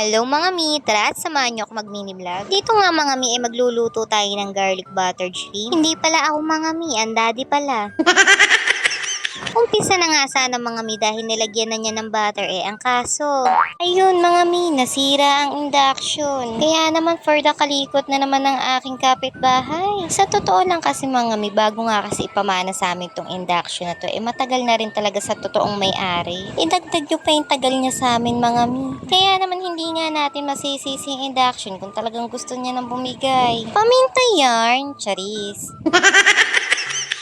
Hello mga mi, tara at samahan niyo ako mag-mini vlog. Dito nga mga mi, magluluto tayo ng garlic buttered shrimp. Hindi pala ako mga mi, ang daddy pala. Umpisa na nga sana mga mi dahil nilagyan na niya ng butter ang kaso. Ayun mga mi, nasira ang induction. Kaya naman for the kalikot na naman ng aking kapitbahay. Sa totoo lang kasi mga mi, bago nga kasi ipamana sa amin tong induction na to, matagal na rin talaga sa totoong may-ari. Idagdag nyo pa yung tagal niya sa amin mga mi. Kaya naman hindi nga natin masisisi yung induction kung talagang gusto niya nang bumigay. Paminta yarn, charis.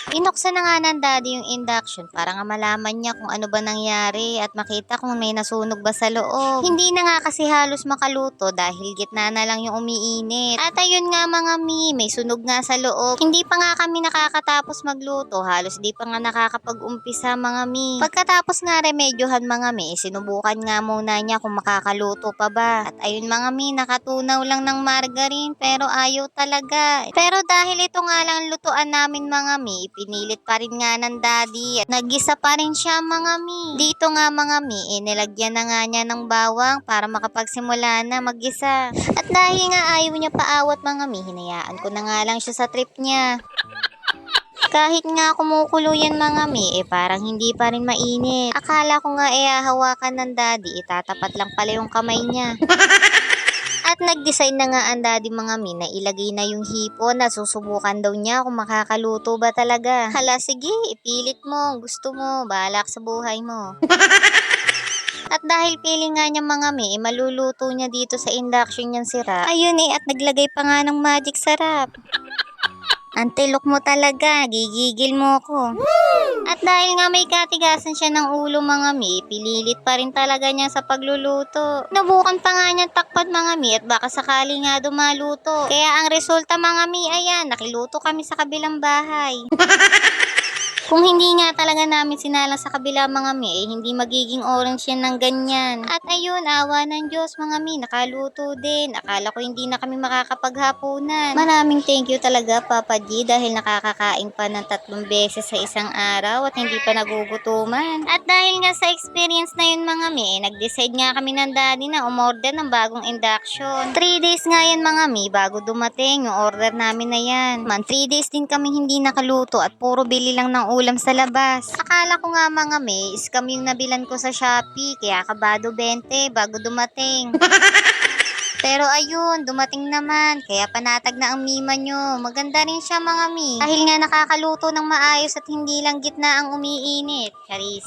Inuksan na nga ng daddy yung induction para nga malaman niya kung ano ba nangyari at makita kung may nasunog ba sa loob. Hindi na nga kasi halos makaluto dahil gitna na lang yung umiinit. At ayun nga mga mi, may sunog nga sa loob. Hindi pa nga kami nakakatapos magluto, halos di pa nga nakakapag-umpisa mga mi. Pagkatapos nga remedyohan mga mi, sinubukan nga muna niya kung makakaluto pa ba. At ayun mga mi, nakatunaw lang ng margarine pero ayaw talaga. Pero dahil ito nga lang lutuan namin mga mi, pinilit pa rin nga ng daddy at nagisa pa rin siya mga mi. Dito nga mga mi, nilagyan na nga niya ng bawang para makapagsimula na maggisa. At dahil nga ayaw niya paawat mga mi, hinayaan ko na nga lang siya sa trip niya. Kahit nga kumukulo yan mga mi, parang hindi pa rin mainit. Akala ko nga hawakan ng daddy, tatapat lang pala yung kamay niya. At nag-design na nga ang daddy mga mi na ilagay na yung hipon na susubukan daw niya kung makakaluto ba talaga. Hala sige, ipilit mo, gusto mo, bahala ka sa buhay mo. At dahil feeling nga niya mga mi, maluluto niya dito sa induction niyang sira. Ayun at naglagay pa nga ng magic sarap. Antilok mo talaga, gigigil mo ko. At dahil nga may katigasan siya ng ulo mga mi, pililit pa rin talaga niya sa pagluluto. Nabukan pa nga niya takpat mga mi at baka sakali nga dumaluto. Kaya ang resulta mga mi, ayan, nakiluto kami sa kabilang bahay. Kung hindi nga talaga namin sinalang sa kabila mga mi, hindi magiging orange yan ng ganyan. At ayun, awa ng Diyos mga mi, nakaluto din. Akala ko hindi na kami makakapaghapunan. Maraming thank you talaga Papa G dahil nakakakain pa ng 3 beses sa isang araw at hindi pa nagugutuman. At dahil nga sa experience na yun mga mi, nag-decide nga kami ng daddy na umorder ng bagong induction. 3 days nga yan mga mi bago dumating yung order namin na yan. 3 days din kami hindi nakaluto at puro bili lang ng ulam sa labas. Akala ko nga mga may, scam yung nabilan ko sa Shopee, kaya kabado 20 bago dumating. Pero ayun, dumating naman, kaya panatag na ang mima nyo. Maganda rin siya mga mi. Dahil nga nakakaluto ng maayos at hindi lang gitna ang umiinit. Charis.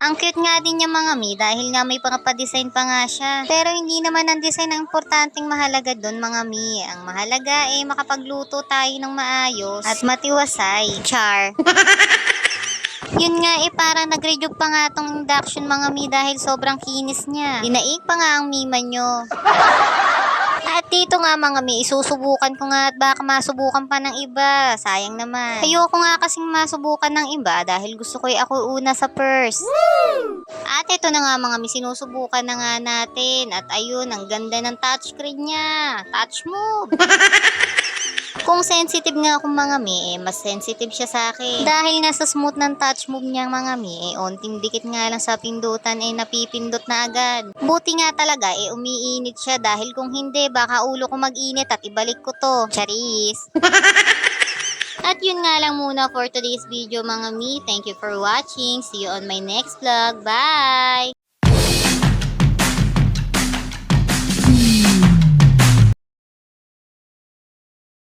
Ang cute nga din niya mga mi dahil nga may pa-design pa nga siya. Pero hindi naman ang design ang importanteng mahalaga doon mga mi. Ang mahalaga makapagluto tayo ng maayos at matiwasay. Char. Yun nga parang nag-rejuve pa nga tong induction mga mi dahil sobrang kinis niya. Dinaig pa nga ang mima nyo. At dito nga mga mi, isusubukan ko nga at baka masubukan pa ng iba. Sayang naman. Ayoko nga kasing masubukan ng iba dahil gusto ko ako una sa first. At ito na nga mga mi, sinusubukan na nga natin. At ayun, ang ganda ng touchscreen niya. Touch move. Kung sensitive nga akong mga mi, mas sensitive siya sa akin. Dahil nga sa smooth ng touch move niya mga mi, onting dikit nga lang sa pindutan napipindot na agad. Buti nga talaga umiinit siya dahil kung hindi baka ulo ko mag-init at ibalik ko to. Charis! At yun nga lang muna for today's video mga mi. Thank you for watching. See you on my next vlog. Bye!